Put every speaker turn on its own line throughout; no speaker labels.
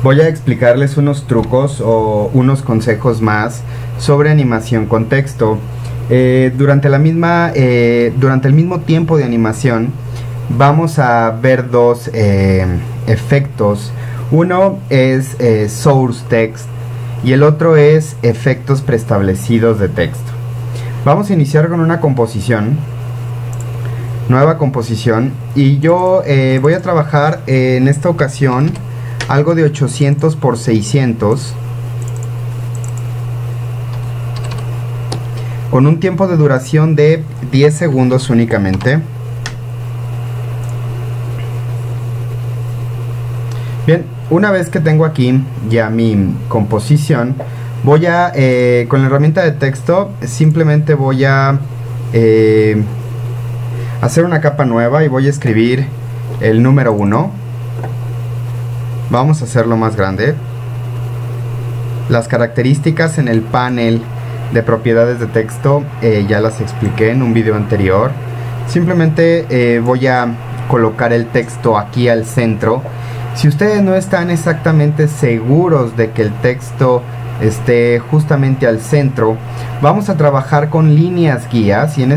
voy a explicarles unos trucos o unos consejos más sobre animación con texto. Durante el mismo tiempo de animación vamos a ver dos efectos. Uno es source text y el otro es efectos preestablecidos de texto. Vamos a iniciar con una composición, nueva composición, y yo voy a trabajar en esta ocasión algo de 800 por 600 con un tiempo de duración de 10 segundos únicamente. Bien, una vez que tengo aquí ya mi composición, voy a, con la herramienta de texto, simplemente voy a hacer una capa nueva y voy a escribir el número 1. Vamos a hacerlo más grande. Las características en el panel de propiedades de texto ya las expliqué en un video anterior. Simplemente voy a colocar el texto aquí al centro. Si ustedes no están exactamente seguros de que el texto esté justamente al centro, vamos a trabajar con líneas guías, y en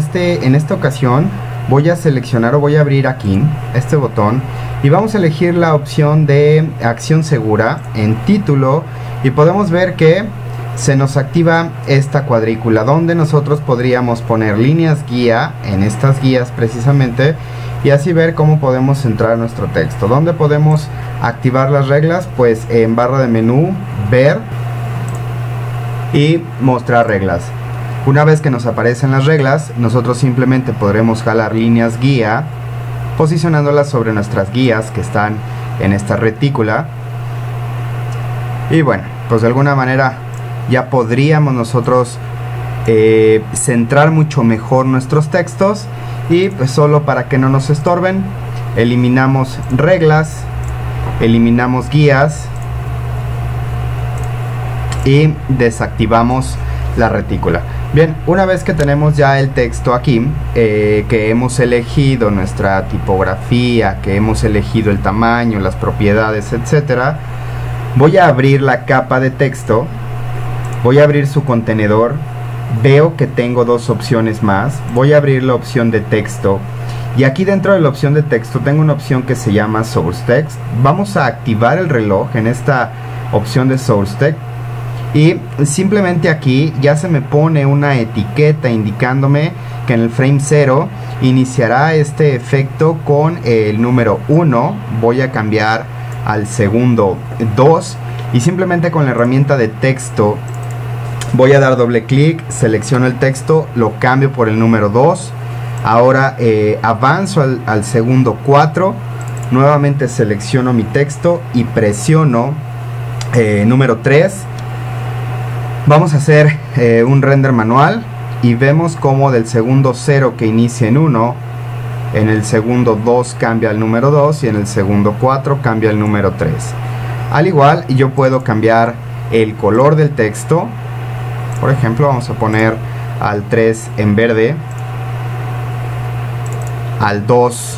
esta ocasión voy a seleccionar o voy a abrir aquí este botón y vamos a elegir la opción de acción segura en título, y podemos ver que se nos activa esta cuadrícula donde nosotros podríamos poner líneas guía en estas guías precisamente, y así ver cómo podemos entrar a nuestro texto. ¿Dónde podemos activar las reglas? Pues en barra de menú, ver y mostrar reglas. Una vez que nos aparecen las reglas, nosotros simplemente podremos jalar líneas guía, posicionándolas sobre nuestras guías que están en esta retícula. Y bueno, pues de alguna manera ya podríamos nosotros centrar mucho mejor nuestros textos. Y pues solo para que no nos estorben, eliminamos reglas, eliminamos guías y desactivamos la retícula. Bien, una vez que tenemos ya el texto aquí, que hemos elegido nuestra tipografía, que hemos elegido el tamaño, las propiedades, etcétera, voy a abrir la capa de texto, voy a abrir su contenedor. Veo que tengo dos opciones más. Voy a abrir la opción de texto, y aquí dentro de la opción de texto tengo una opción que se llama Source Text. Vamos a activar el reloj en esta opción de Source Text, y simplemente aquí ya se me pone una etiqueta indicándome que en el frame 0 iniciará este efecto con el número 1. Voy a cambiar al segundo 2, y simplemente con la herramienta de texto voy a dar doble clic, selecciono el texto, lo cambio por el número 2. Ahora avanzo al segundo 4, nuevamente selecciono mi texto y presiono número 3. Vamos a hacer un render manual y vemos como del segundo 0 que inicia en 1, en el segundo 2 cambia el número 2 y en el segundo 4 cambia el número 3. Al igual, yo puedo cambiar el color del texto. Por ejemplo, vamos a poner al 3 en verde, al 2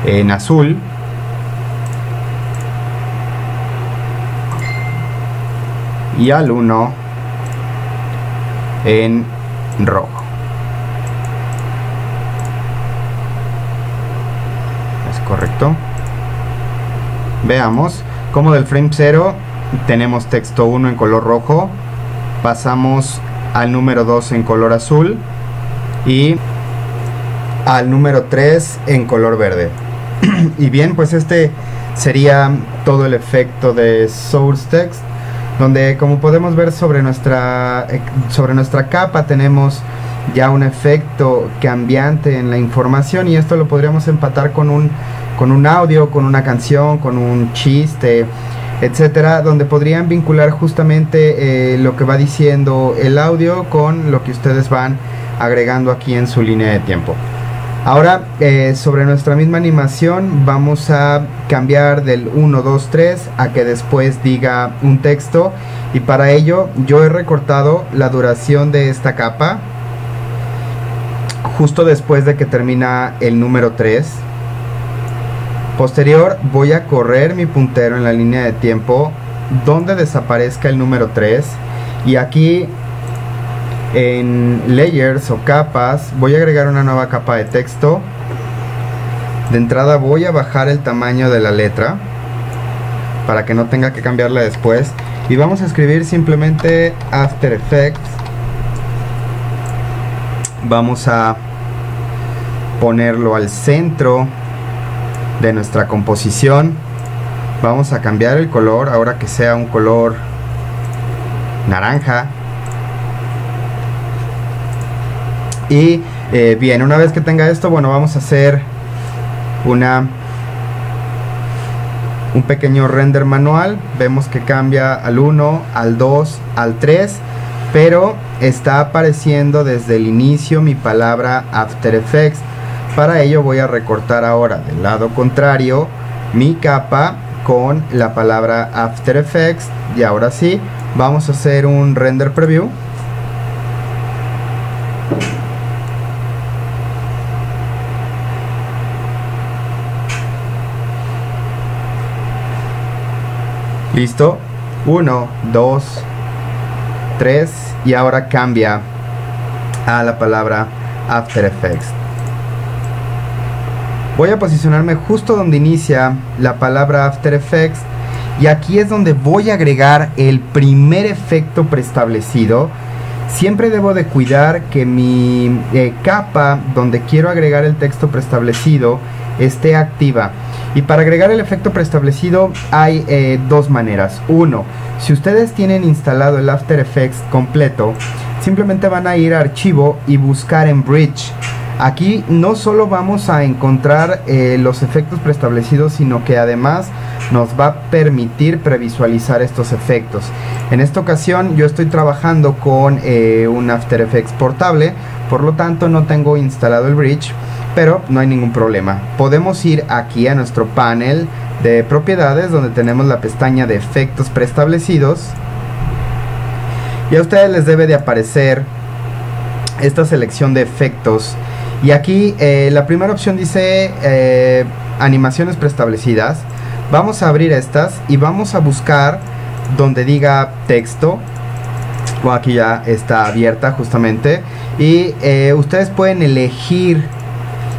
en azul, y al 1 en rojo. Es correcto. Veamos cómo del frame 0 tenemos texto 1 en color rojo, pasamos al número 2 en color azul y al número 3 en color verde. Y bien, pues este sería todo el efecto de Source Text, donde, como podemos ver, sobre nuestra capa tenemos ya un efecto cambiante en la información, y esto lo podríamos empatar con un audio, con una canción, con un chiste, etcétera, donde podrían vincular justamente lo que va diciendo el audio con lo que ustedes van agregando aquí en su línea de tiempo. Ahora, sobre nuestra misma animación, vamos a cambiar del 1, 2, 3 a que después diga un texto, y para ello yo he recortado la duración de esta capa justo después de que termina el número 3. Posterior voy a correr mi puntero en la línea de tiempo donde desaparezca el número 3, y aquí en layers o capas voy a agregar una nueva capa de texto. De entrada voy a bajar el tamaño de la letra para que no tenga que cambiarla después, y vamos a escribir simplemente After Effects. Vamos a ponerlo al centro de nuestra composición. Vamos a cambiar el color, ahora que sea un color naranja. Y bien, una vez que tenga esto, bueno, vamos a hacer un pequeño render manual. Vemos que cambia al 1, al 2, al 3, pero está apareciendo desde el inicio mi palabra After Effects. Para ello voy a recortar ahora del lado contrario mi capa con la palabra After Effects, y ahora sí vamos a hacer un render preview. Listo, 1, 2, 3, y ahora cambia a la palabra After Effects. Voy a posicionarme justo donde inicia la palabra After Effects, y aquí es donde voy a agregar el primer efecto preestablecido. Siempre debo de cuidar que mi capa donde quiero agregar el texto preestablecido esté activa. Y para agregar el efecto preestablecido hay dos maneras. Uno, si ustedes tienen instalado el After Effects completo, simplemente van a ir a archivo y buscar en Bridge. Aquí no solo vamos a encontrar los efectos preestablecidos, sino que además nos va a permitir previsualizar estos efectos. En esta ocasión yo estoy trabajando con un After Effects portable, por lo tanto no tengo instalado el Bridge, pero no hay ningún problema. Podemos ir aquí a nuestro panel de propiedades, donde tenemos la pestaña de efectos preestablecidos, y a ustedes les debe de aparecer esta selección de efectos. Y aquí la primera opción dice animaciones preestablecidas. Vamos a abrir estas y vamos a buscar donde diga texto. Bueno, aquí ya está abierta justamente. Y ustedes pueden elegir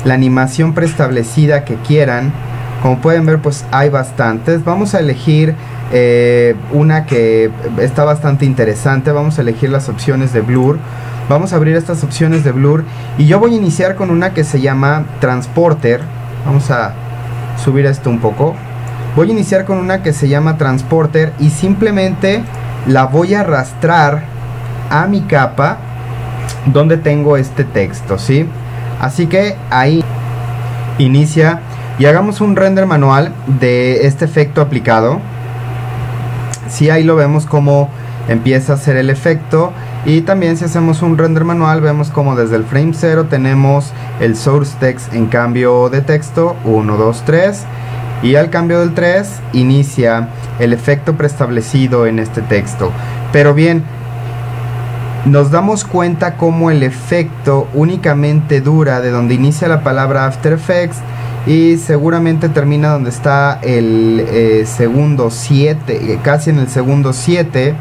la animación preestablecida que quieran. Como pueden ver, pues hay bastantes. Vamos a elegir una que está bastante interesante. Vamos a elegir las opciones de blur. Vamos a abrir estas opciones de blur, y yo voy a iniciar con una que se llama Transporter. Vamos a subir esto un poco. Voy a iniciar con una que se llama Transporter, y simplemente la voy a arrastrar a mi capa donde tengo este texto, ¿sí? Así que ahí inicia, y hagamos un render manual de este efecto aplicado. Sí, ahí lo vemos como empieza a hacer el efecto. Y también si hacemos un render manual, vemos como desde el frame 0 tenemos el source text en cambio de texto 1, 2, 3, y al cambio del 3 inicia el efecto preestablecido en este texto. Pero bien, nos damos cuenta como el efecto únicamente dura de donde inicia la palabra After Effects, y seguramente termina donde está el segundo 7, casi en el segundo 7.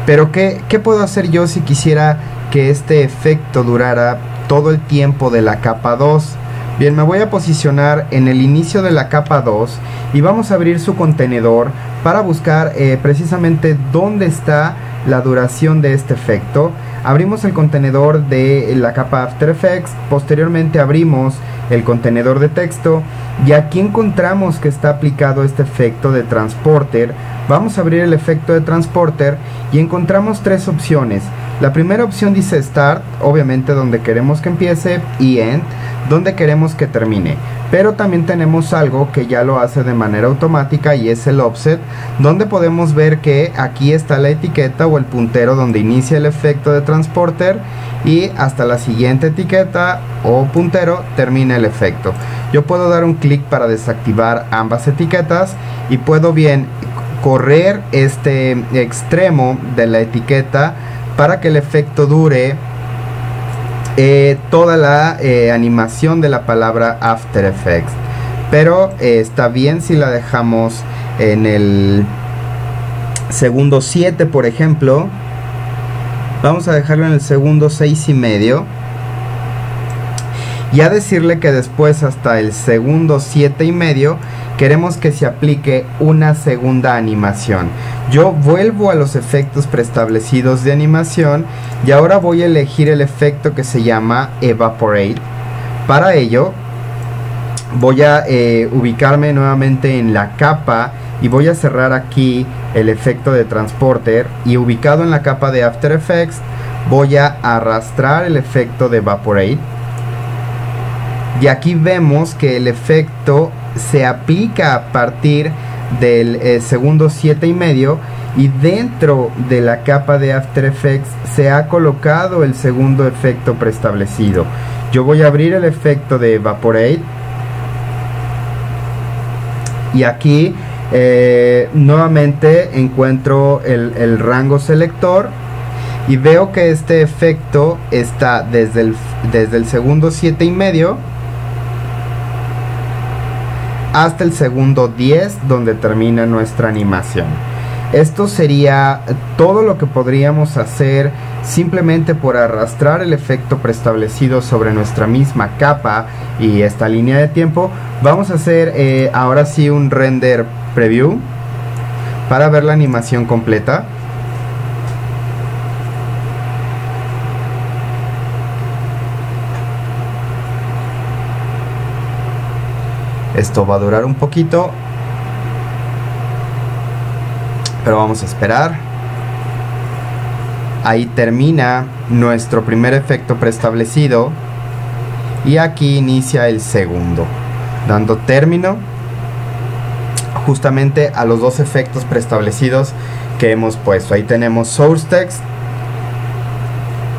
Pero ¿qué puedo hacer yo si quisiera que este efecto durara todo el tiempo de la capa 2? Bien, me voy a posicionar en el inicio de la capa 2 y vamos a abrir su contenedor para buscar precisamente dónde está la duración de este efecto. Abrimos el contenedor de la capa After Effects, posteriormente abrimos el contenedor de texto, y aquí encontramos que está aplicado este efecto de Transporter. Vamos a abrir el efecto de Transporter y encontramos tres opciones. La primera opción dice Start, obviamente donde queremos que empiece, y End, donde queremos que termine. Pero también tenemos algo que ya lo hace de manera automática, y es el Offset, donde podemos ver que aquí está la etiqueta o el puntero donde inicia el efecto de Transporter, y hasta la siguiente etiqueta o puntero termina el efecto. Yo puedo dar un clic para desactivar ambas etiquetas, y puedo bien correr este extremo de la etiqueta para que el efecto dure toda la animación de la palabra After Effects. pero está bien si la dejamos en el segundo 7, por ejemplo. Vamos a dejarlo en el segundo 6,5 y a decirle que después hasta el segundo 7,5 queremos que se aplique una segunda animación. Yo vuelvo a los efectos preestablecidos de animación y ahora voy a elegir el efecto que se llama Evaporate. Para ello voy a ubicarme nuevamente en la capa y voy a cerrar aquí el efecto de Transporter, y ubicado en la capa de After Effects voy a arrastrar el efecto de Evaporate, y aquí vemos que el efecto se aplica a partir del segundo 7,5, y dentro de la capa de After Effects se ha colocado el segundo efecto preestablecido. Yo voy a abrir el efecto de Evaporate y aquí nuevamente encuentro el rango selector y veo que este efecto está desde el segundo 7,5 hasta el segundo 10, donde termina nuestra animación. Esto sería todo lo que podríamos hacer simplemente por arrastrar el efecto preestablecido sobre nuestra misma capa y esta línea de tiempo. Vamos a hacer ahora sí un render preview para ver la animación completa. Esto va a durar un poquito, pero vamos a esperar. Ahí termina nuestro primer efecto preestablecido y aquí inicia el segundo, dando término justamente a los dos efectos preestablecidos que hemos puesto. Ahí tenemos Source Text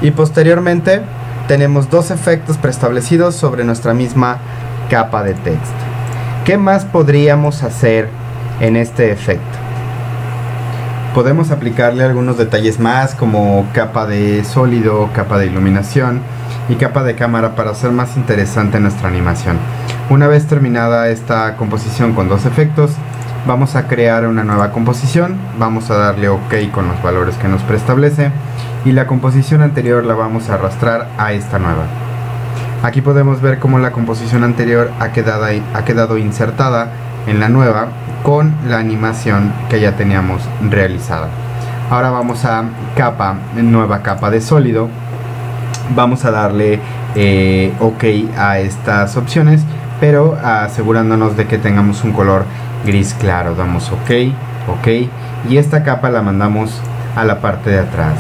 y posteriormente tenemos dos efectos preestablecidos sobre nuestra misma capa de texto. ¿Qué más podríamos hacer en este efecto? Podemos aplicarle algunos detalles más, como capa de sólido, capa de iluminación y capa de cámara, para hacer más interesante nuestra animación. Una vez terminada esta composición con dos efectos, vamos a crear una nueva composición. Vamos a darle OK con los valores que nos preestablece y la composición anterior la vamos a arrastrar a esta nueva. Aquí podemos ver cómo la composición anterior ha quedado insertada en la nueva con la animación que ya teníamos realizada. Ahora vamos a nueva capa de sólido. Vamos a darle OK a estas opciones, pero asegurándonos de que tengamos un color gris claro. Damos OK y esta capa la mandamos a la parte de atrás.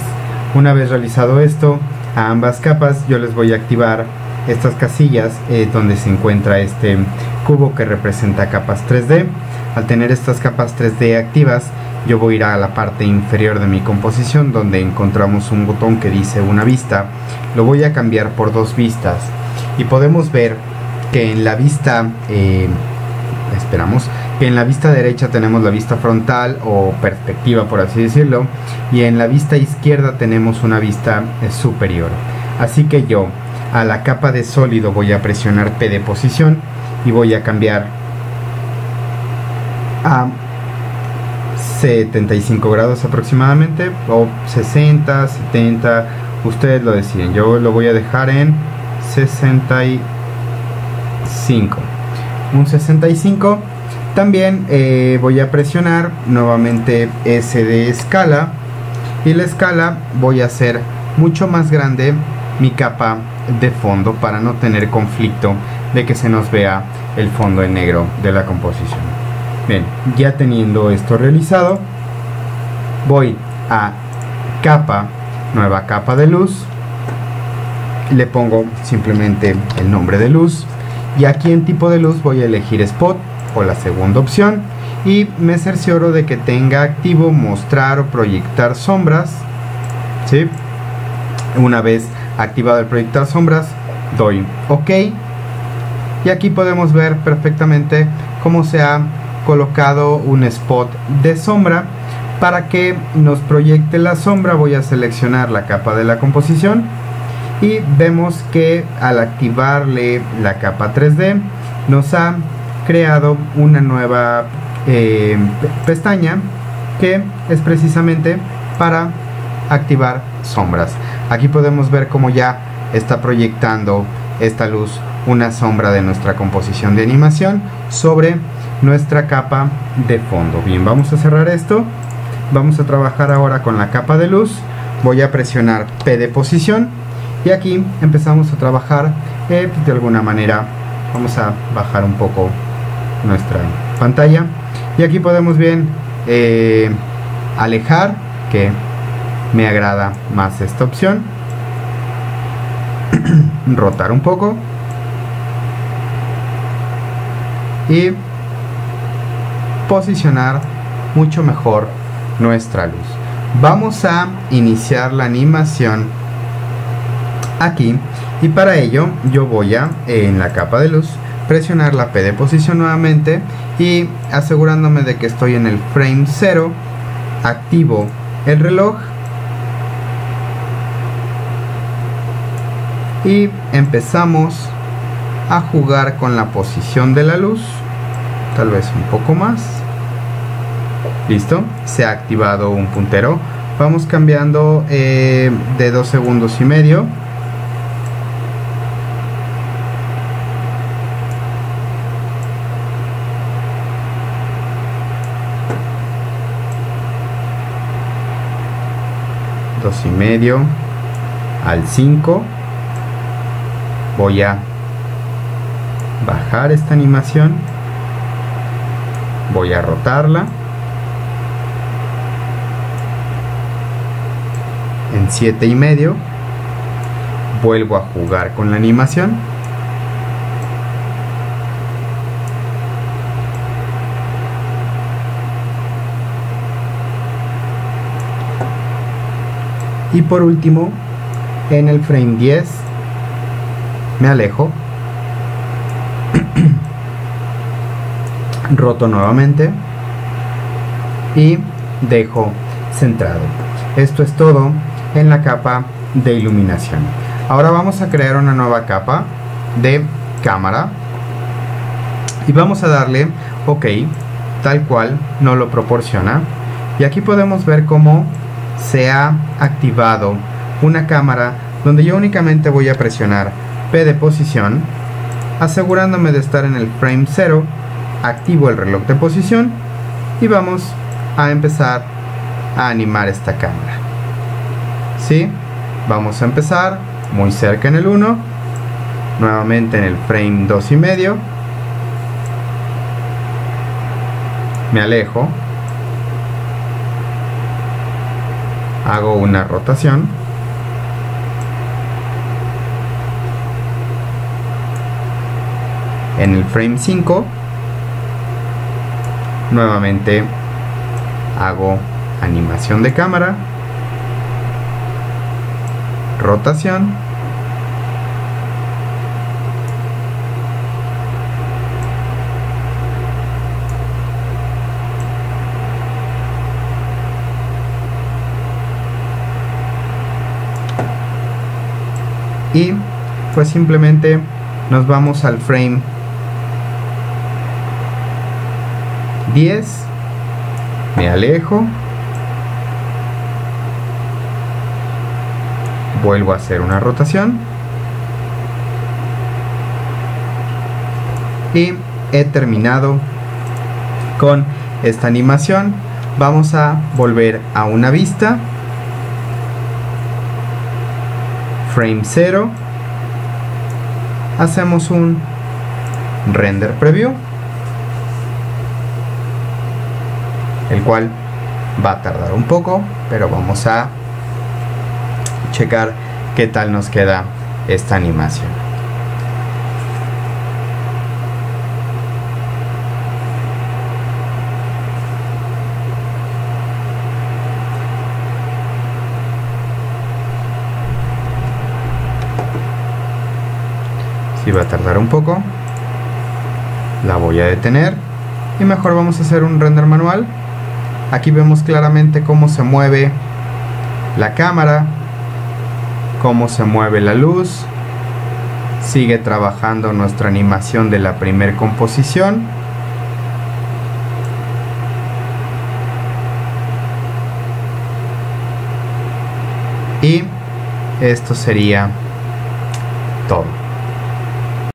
Una vez realizado esto, a ambas capas yo les voy a activar estas casillas donde se encuentra este cubo que representa capas 3D. Al tener estas capas 3D activas, yo voy a ir a la parte inferior de mi composición donde encontramos un botón que dice una vista. Lo voy a cambiar por dos vistas y podemos ver que en la vista en la vista derecha tenemos la vista frontal o perspectiva, por así decirlo, y en la vista izquierda tenemos una vista superior. Así que yo a la capa de sólido voy a presionar P de posición y voy a cambiar a 75 grados aproximadamente, o 60, 70, ustedes lo deciden. Yo lo voy a dejar en 65, un 65. También voy a presionar nuevamente S de escala, y la escala voy a hacer mucho más grande mi capa de fondo para no tener conflicto de que se nos vea el fondo en negro de la composición. Bien, ya teniendo esto realizado, voy a nueva capa de luz, le pongo simplemente el nombre de luz, y aquí en tipo de luz voy a elegir Spot o la segunda opción, y me cercioro de que tenga activo mostrar o proyectar sombras, ¿sí? Una vez activado el proyectar sombras, doy OK, y aquí podemos ver perfectamente cómo se ha colocado un spot de sombra. Para que nos proyecte la sombra, voy a seleccionar la capa de la composición y vemos que al activarle la capa 3D nos ha creado una nueva pestaña que es precisamente para activar sombras. Aquí podemos ver cómo ya está proyectando esta luz una sombra de nuestra composición de animación sobre nuestra capa de fondo. Bien, vamos a cerrar esto. Vamos a trabajar ahora con la capa de luz. Voy a presionar P de posición y aquí empezamos a trabajar de alguna manera. Vamos a bajar un poco nuestra pantalla y aquí podemos bien alejar, que me agrada más esta opción, rotar un poco y posicionar mucho mejor nuestra luz. Vamos a iniciar la animación aquí y para ello yo voy a, en la capa de luz, presionar la P de posición nuevamente y asegurándome de que estoy en el frame 0, activo el reloj y empezamos a jugar con la posición de la luz, tal vez un poco más. Listo, se ha activado un puntero. Vamos cambiando de 2 segundos y medio. Dos y medio al 5. Voy a bajar esta animación, voy a rotarla en 7 y medio, vuelvo a jugar con la animación y por último en el frame 10 me alejo, roto nuevamente y dejo centrado. Esto es todo en la capa de iluminación. Ahora vamos a crear una nueva capa de cámara y vamos a darle OK, tal cual nos lo proporciona. Y aquí podemos ver cómo se ha activado una cámara donde yo únicamente voy a presionar P de posición, asegurándome de estar en el frame 0, activo el reloj de posición y vamos a empezar a animar esta cámara. ¿Sí? Vamos a empezar muy cerca en el 1, nuevamente en el frame 2 y medio, me alejo, hago una rotación, en el frame 5 nuevamente hago animación de cámara, rotación, y pues simplemente nos vamos al frame 10, me alejo, vuelvo a hacer una rotación y he terminado con esta animación. Vamos a volver a una vista, frame 0, hacemos un render preview, el cual va a tardar un poco, pero vamos a checar qué tal nos queda esta animación. Si va a tardar un poco, la voy a detener y mejor vamos a hacer un render manual. Aquí vemos claramente cómo se mueve la cámara, cómo se mueve la luz. Sigue trabajando nuestra animación de la primer composición. Y esto sería todo.